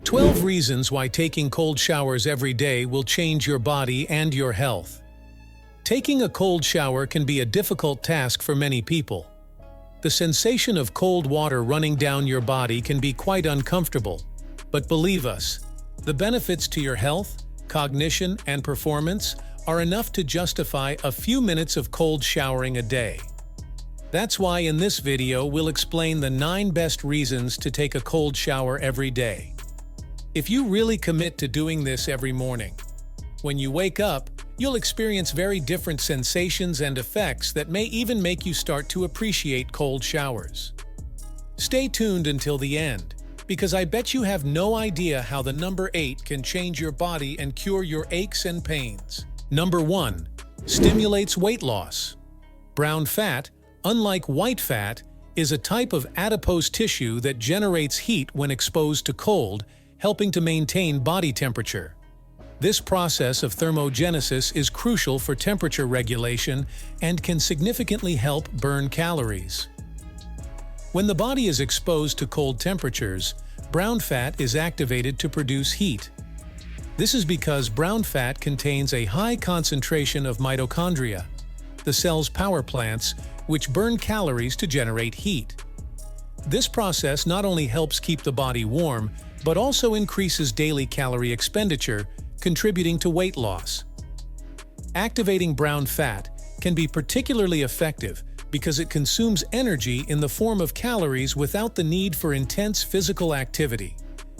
12 reasons why taking cold showers every day will change your body and your health. Taking a cold shower can be a difficult task for many people. The sensation of cold water running down your body can be quite uncomfortable. But believe us, the benefits to your health, cognition, and performance are enough to justify a few minutes of cold showering a day. That's why in this video we'll explain the 9 best reasons to take a cold shower every day. If you really commit to doing this every morning, when you wake up, you'll experience very different sensations and effects that may even make you start to appreciate cold showers. Stay tuned until the end, because I bet you have no idea how the number 8 can change your body and cure your aches and pains. Number 1. Stimulates weight loss. Brown fat, unlike white fat, is a type of adipose tissue that generates heat when exposed to cold, helping to maintain body temperature. This process of thermogenesis is crucial for temperature regulation and can significantly help burn calories. When the body is exposed to cold temperatures, brown fat is activated to produce heat. This is because brown fat contains a high concentration of mitochondria, the cell's power plants, which burn calories to generate heat. This process not only helps keep the body warm, but also increases daily calorie expenditure, contributing to weight loss. Activating brown fat can be particularly effective because it consumes energy in the form of calories without the need for intense physical activity.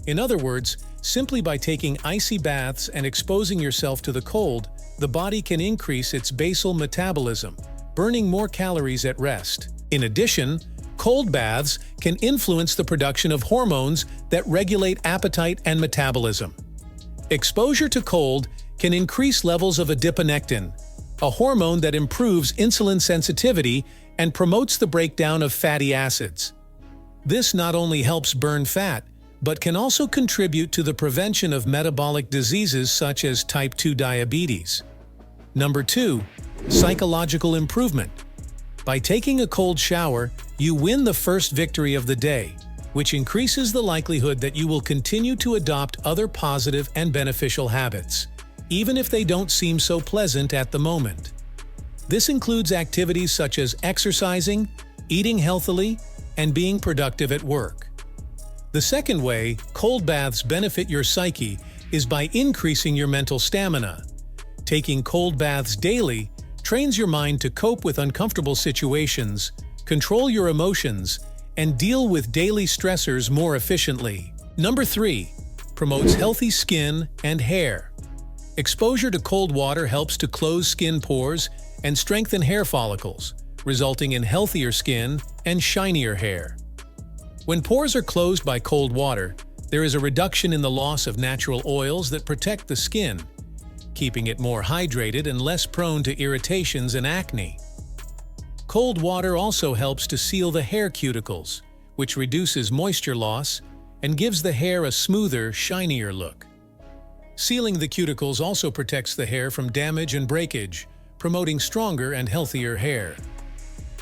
In other words, simply by taking icy baths and exposing yourself to the cold, the body can increase its basal metabolism, burning more calories at rest. In addition, cold baths can influence the production of hormones that regulate appetite and metabolism. Exposure to cold can increase levels of adiponectin, a hormone that improves insulin sensitivity and promotes the breakdown of fatty acids. This not only helps burn fat, but can also contribute to the prevention of metabolic diseases such as type 2 diabetes. Number 2. Psychological improvement. By taking a cold shower, you win the first victory of the day, which increases the likelihood that you will continue to adopt other positive and beneficial habits, even if they don't seem so pleasant at the moment. This includes activities such as exercising, eating healthily, and being productive at work. The second way cold baths benefit your psyche is by increasing your mental stamina. Taking cold baths daily trains your mind to cope with uncomfortable situations, control your emotions, and deal with daily stressors more efficiently. Number 3. Promotes healthy skin and hair. Exposure to cold water helps to close skin pores and strengthen hair follicles, resulting in healthier skin and shinier hair. When pores are closed by cold water, there is a reduction in the loss of natural oils that protect the skin, keeping it more hydrated and less prone to irritations and acne. Cold water also helps to seal the hair cuticles, which reduces moisture loss and gives the hair a smoother, shinier look. Sealing the cuticles also protects the hair from damage and breakage, promoting stronger and healthier hair.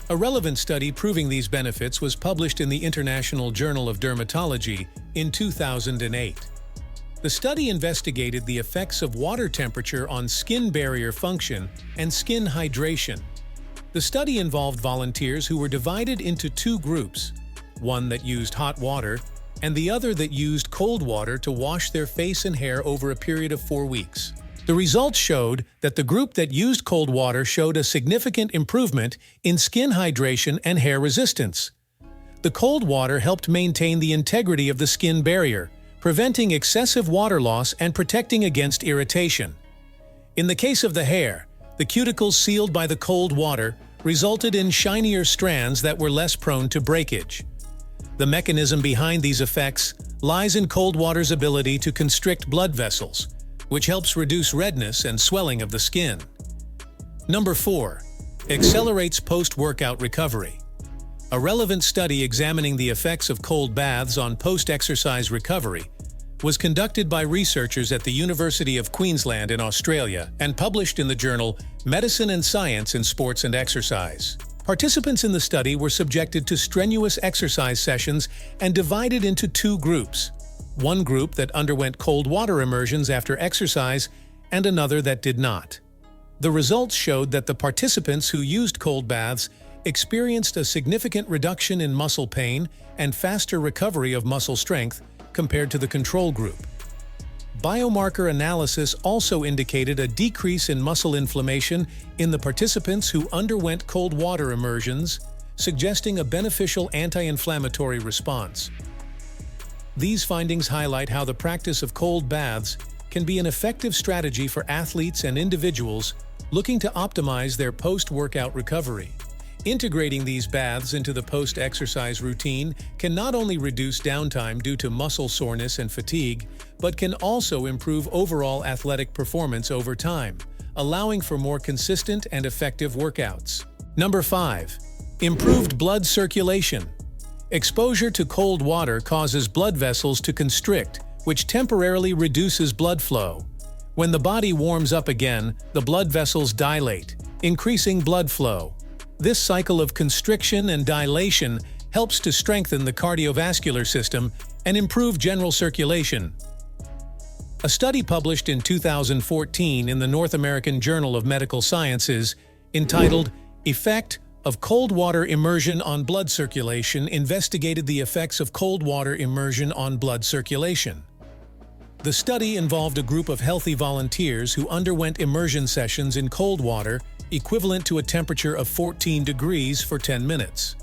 A relevant study proving these benefits was published in the International Journal of Dermatology in 2008. The study investigated the effects of water temperature on skin barrier function and skin hydration. The study involved volunteers who were divided into 2 groups, one that used hot water and the other that used cold water to wash their face and hair over a period of 4 weeks. The results showed that the group that used cold water showed a significant improvement in skin hydration and hair resistance. The cold water helped maintain the integrity of the skin barrier, preventing excessive water loss and protecting against irritation. In the case of the hair, the cuticles sealed by the cold water resulted in shinier strands that were less prone to breakage. The mechanism behind these effects lies in cold water's ability to constrict blood vessels, which helps reduce redness and swelling of the skin. Number 4. Accelerates post-workout recovery. A relevant study examining the effects of cold baths on post-exercise recovery was conducted by researchers at the University of Queensland in Australia and published in the journal Medicine and Science in Sports and Exercise. Participants in the study were subjected to strenuous exercise sessions and divided into 2 groups. one group that underwent cold water immersions after exercise and another that did not. The results showed that the participants who used cold baths experienced a significant reduction in muscle pain and faster recovery of muscle strength compared to the control group. Biomarker analysis also indicated a decrease in muscle inflammation in the participants who underwent cold water immersions, suggesting a beneficial anti-inflammatory response. These findings highlight how the practice of cold baths can be an effective strategy for athletes and individuals looking to optimize their post-workout recovery. Integrating these baths into the post-exercise routine can not only reduce downtime due to muscle soreness and fatigue, but can also improve overall athletic performance over time, allowing for more consistent and effective workouts. Number 5. Improved blood circulation. Exposure to cold water causes blood vessels to constrict, which temporarily reduces blood flow. When the body warms up again, the blood vessels dilate, increasing blood flow. This cycle of constriction and dilation helps to strengthen the cardiovascular system and improve general circulation. A study published in 2014 in the North American Journal of Medical Sciences, entitled "Effect of Cold Water Immersion on Blood Circulation," investigated the effects of cold water immersion on blood circulation. The study involved a group of healthy volunteers who underwent immersion sessions in cold water equivalent to a temperature of 14 degrees for 10 minutes.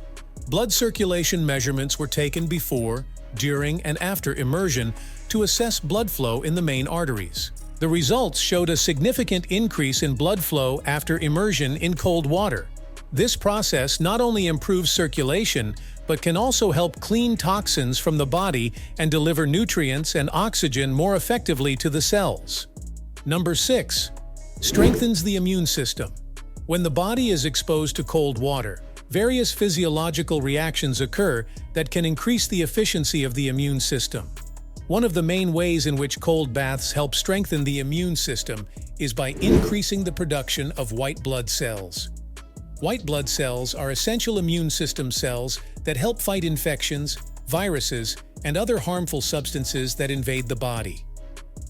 Blood circulation measurements were taken before, during, and after immersion to assess blood flow in the main arteries. The results showed a significant increase in blood flow after immersion in cold water. This process not only improves circulation, but can also help clean toxins from the body and deliver nutrients and oxygen more effectively to the cells. Number 6. Strengthens the immune system. When the body is exposed to cold water, various physiological reactions occur that can increase the efficiency of the immune system. One of the main ways in which cold baths help strengthen the immune system is by increasing the production of white blood cells. White blood cells are essential immune system cells that help fight infections, viruses, and other harmful substances that invade the body.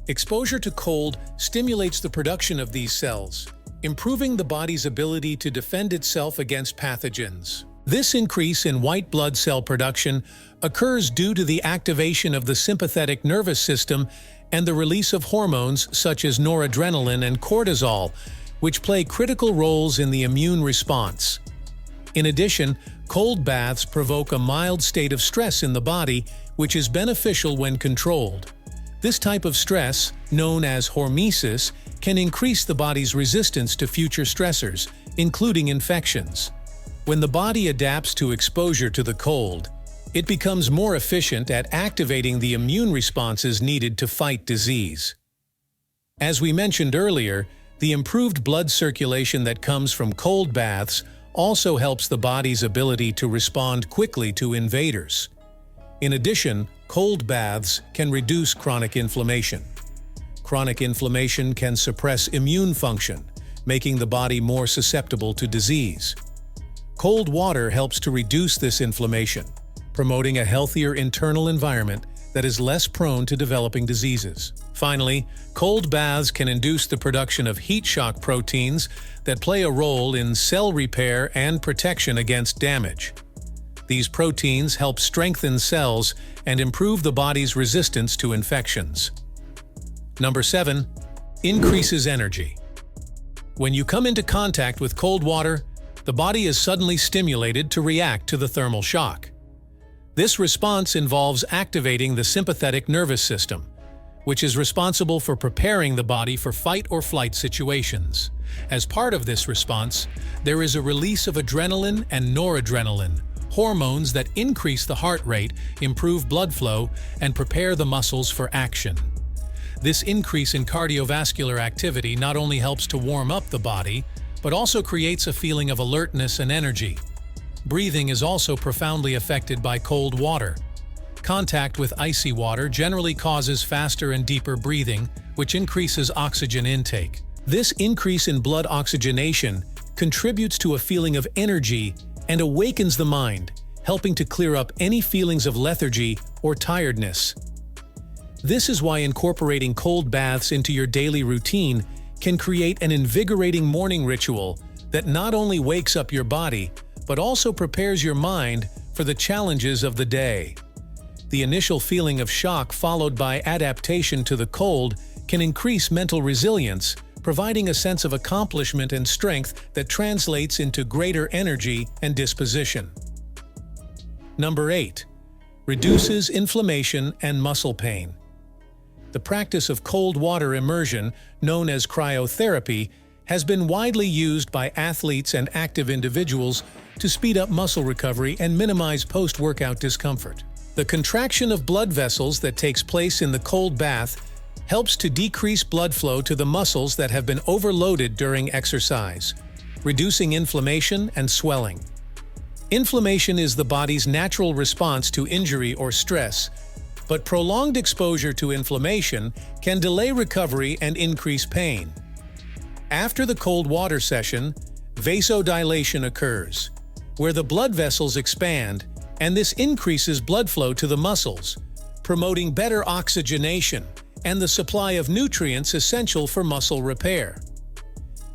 Exposure to cold stimulates the production of these cells, improving the body's ability to defend itself against pathogens. This increase in white blood cell production occurs due to the activation of the sympathetic nervous system and the release of hormones such as noradrenaline and cortisol, which play critical roles in the immune response. In addition, cold baths provoke a mild state of stress in the body, which is beneficial when controlled. This type of stress, known as hormesis, can increase the body's resistance to future stressors, including infections. When the body adapts to exposure to the cold, it becomes more efficient at activating the immune responses needed to fight disease. As we mentioned earlier, the improved blood circulation that comes from cold baths also helps the body's ability to respond quickly to invaders. In addition, cold baths can reduce chronic inflammation. Chronic inflammation can suppress immune function, making the body more susceptible to disease. Cold water helps to reduce this inflammation, promoting a healthier internal environment that is less prone to developing diseases. Finally, cold baths can induce the production of heat shock proteins that play a role in cell repair and protection against damage. These proteins help strengthen cells and improve the body's resistance to infections. Number 7. Increases energy. When you come into contact with cold water, the body is suddenly stimulated to react to the thermal shock. This response involves activating the sympathetic nervous system, which is responsible for preparing the body for fight or flight situations. As part of this response, there is a release of adrenaline and noradrenaline, hormones that increase the heart rate, improve blood flow, and prepare the muscles for action. This increase in cardiovascular activity not only helps to warm up the body, but also creates a feeling of alertness and energy. Breathing is also profoundly affected by cold water. Contact with icy water generally causes faster and deeper breathing, which increases oxygen intake. This increase in blood oxygenation contributes to a feeling of energy and awakens the mind, helping to clear up any feelings of lethargy or tiredness. This is why incorporating cold baths into your daily routine can create an invigorating morning ritual that not only wakes up your body, but also prepares your mind for the challenges of the day. The initial feeling of shock followed by adaptation to the cold can increase mental resilience, providing a sense of accomplishment and strength that translates into greater energy and disposition. Number 8. Reduces inflammation and muscle pain. The practice of cold water immersion, known as cryotherapy, has been widely used by athletes and active individuals to speed up muscle recovery and minimize post-workout discomfort. The contraction of blood vessels that takes place in the cold bath helps to decrease blood flow to the muscles that have been overloaded during exercise, reducing inflammation and swelling. Inflammation is the body's natural response to injury or stress, but prolonged exposure to inflammation can delay recovery and increase pain. After the cold water session, vasodilation occurs, where the blood vessels expand, and this increases blood flow to the muscles, promoting better oxygenation and the supply of nutrients essential for muscle repair.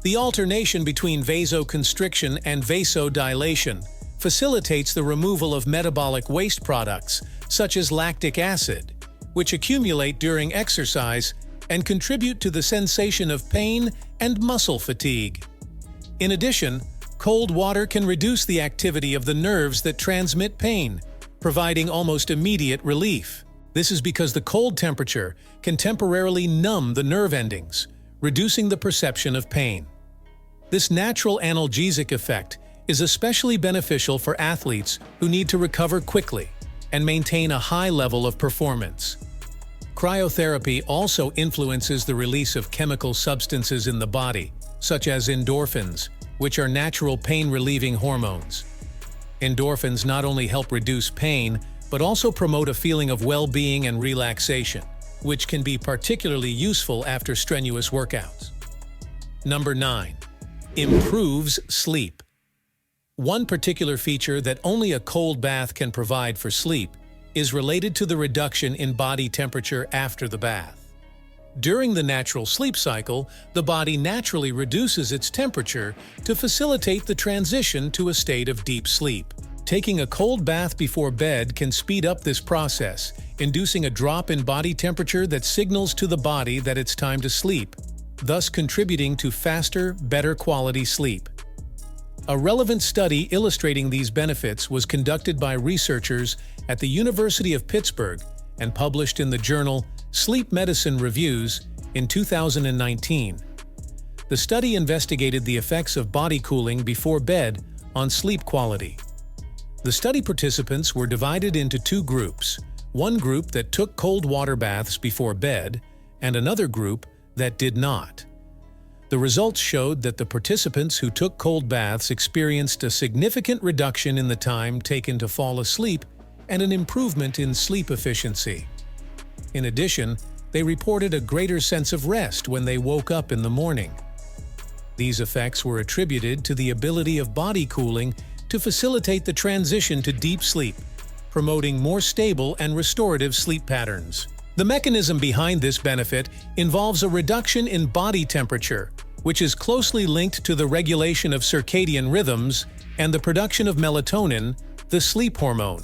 The alternation between vasoconstriction and vasodilation facilitates the removal of metabolic waste products, such as lactic acid, which accumulate during exercise and contribute to the sensation of pain and muscle fatigue. In addition, cold water can reduce the activity of the nerves that transmit pain, providing almost immediate relief. This is because the cold temperature can temporarily numb the nerve endings, reducing the perception of pain. This natural analgesic effect is especially beneficial for athletes who need to recover quickly and maintain a high level of performance. Cryotherapy also influences the release of chemical substances in the body, such as endorphins, which are natural pain-relieving hormones. Endorphins not only help reduce pain, but also promote a feeling of well-being and relaxation, which can be particularly useful after strenuous workouts. Number 9. Improves sleep. One particular feature that only a cold bath can provide for sleep is related to the reduction in body temperature after the bath. During the natural sleep cycle, the body naturally reduces its temperature to facilitate the transition to a state of deep sleep. Taking a cold bath before bed can speed up this process, inducing a drop in body temperature that signals to the body that it's time to sleep, thus contributing to faster, better quality sleep. A relevant study illustrating these benefits was conducted by researchers at the University of Pittsburgh and published in the journal Sleep Medicine Reviews in 2019. The study investigated the effects of body cooling before bed on sleep quality. The study participants were divided into two groups, one group that took cold water baths before bed and another group that did not. The results showed that the participants who took cold baths experienced a significant reduction in the time taken to fall asleep and an improvement in sleep efficiency. In addition, they reported a greater sense of rest when they woke up in the morning. These effects were attributed to the ability of body cooling to facilitate the transition to deep sleep, promoting more stable and restorative sleep patterns. The mechanism behind this benefit involves a reduction in body temperature, which is closely linked to the regulation of circadian rhythms and the production of melatonin, the sleep hormone.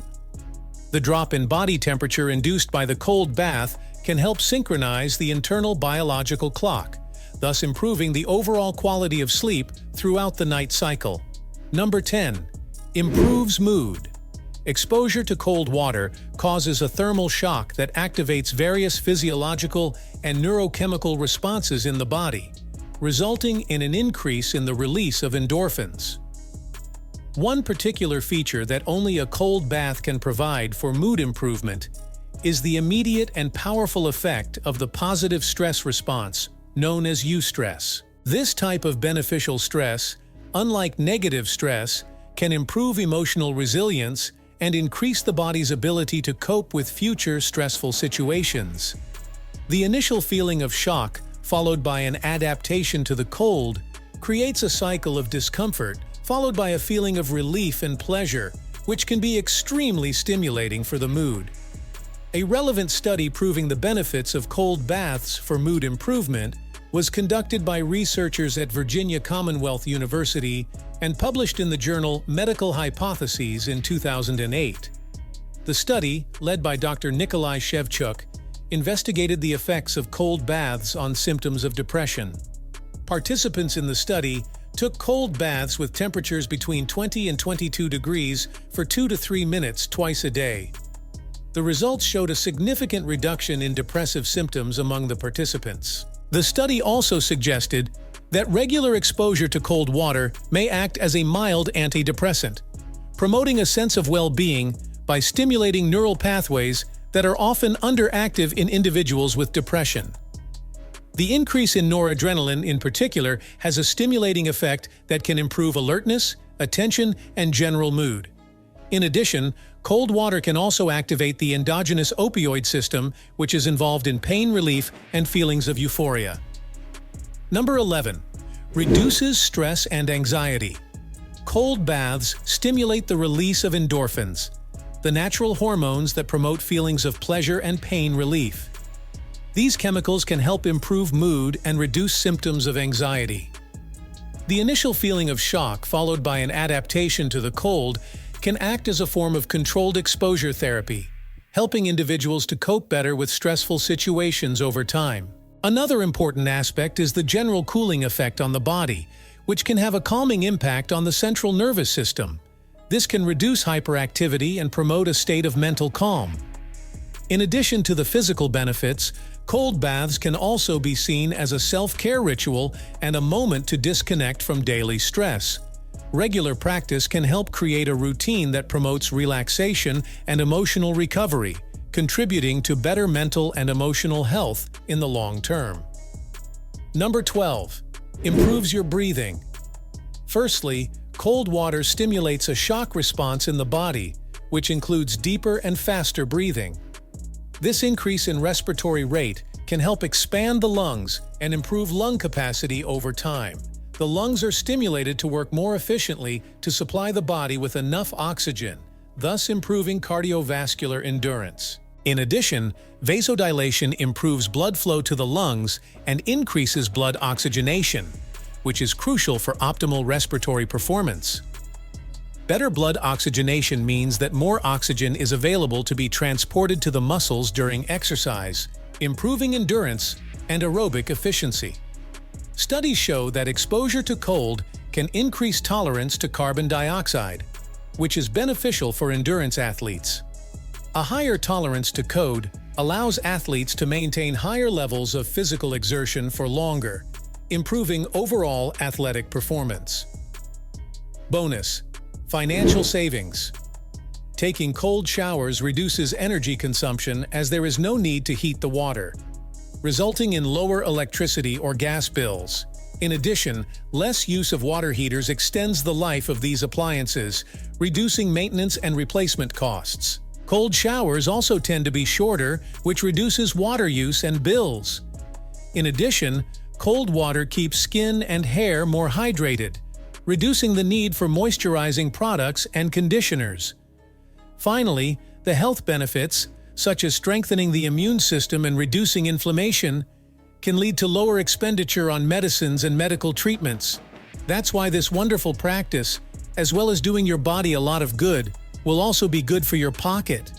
The drop in body temperature induced by the cold bath can help synchronize the internal biological clock, thus improving the overall quality of sleep throughout the night cycle. Number 10. Improves mood. Exposure to cold water causes a thermal shock that activates various physiological and neurochemical responses in the body, resulting in an increase in the release of endorphins. One particular feature that only a cold bath can provide for mood improvement is the immediate and powerful effect of the positive stress response, known as eustress. This type of beneficial stress, unlike negative stress, can improve emotional resilience and increase the body's ability to cope with future stressful situations. The initial feeling of shock, followed by an adaptation to the cold, creates a cycle of discomfort, followed by a feeling of relief and pleasure, which can be extremely stimulating for the mood. A relevant study proving the benefits of cold baths for mood improvement was conducted by researchers at Virginia Commonwealth University and published in the journal Medical Hypotheses in 2008. The study, led by Dr. Nikolai Shevchuk, investigated the effects of cold baths on symptoms of depression. Participants in the study took cold baths with temperatures between 20 and 22 degrees for 2 to 3 minutes twice a day. The results showed a significant reduction in depressive symptoms among the participants. The study also suggested that regular exposure to cold water may act as a mild antidepressant, promoting a sense of well-being by stimulating neural pathways that are often underactive in individuals with depression. The increase in noradrenaline in particular has a stimulating effect that can improve alertness, attention, and general mood. In addition, cold water can also activate the endogenous opioid system, which is involved in pain relief and feelings of euphoria. Number 11. Reduces stress and anxiety. Cold baths stimulate the release of endorphins, the natural hormones that promote feelings of pleasure and pain relief. These chemicals can help improve mood and reduce symptoms of anxiety. The initial feeling of shock, followed by an adaptation to the cold, can act as a form of controlled exposure therapy, helping individuals to cope better with stressful situations over time. Another important aspect is the general cooling effect on the body, which can have a calming impact on the central nervous system. This can reduce hyperactivity and promote a state of mental calm. In addition to the physical benefits, cold baths can also be seen as a self-care ritual and a moment to disconnect from daily stress. Regular practice can help create a routine that promotes relaxation and emotional recovery, contributing to better mental and emotional health in the long term. Number 12. Improves your breathing. Firstly, cold water stimulates a shock response in the body, which includes deeper and faster breathing. This increase in respiratory rate can help expand the lungs and improve lung capacity over time. The lungs are stimulated to work more efficiently to supply the body with enough oxygen, thus improving cardiovascular endurance. In addition, vasodilation improves blood flow to the lungs and increases blood oxygenation, which is crucial for optimal respiratory performance. Better blood oxygenation means that more oxygen is available to be transported to the muscles during exercise, improving endurance and aerobic efficiency. Studies show that exposure to cold can increase tolerance to carbon dioxide, which is beneficial for endurance athletes. A higher tolerance to cold allows athletes to maintain higher levels of physical exertion for longer, improving overall athletic performance. Bonus: financial savings. Taking cold showers reduces energy consumption as there is no need to heat the water, resulting in lower electricity or gas bills. In addition, less use of water heaters extends the life of these appliances, reducing maintenance and replacement costs. Cold showers also tend to be shorter, which reduces water use and bills. In addition, cold water keeps skin and hair more hydrated, reducing the need for moisturizing products and conditioners. Finally, the health benefits, such as strengthening the immune system and reducing inflammation, can lead to lower expenditure on medicines and medical treatments. That's why this wonderful practice, as well as doing your body a lot of good, will also be good for your pocket.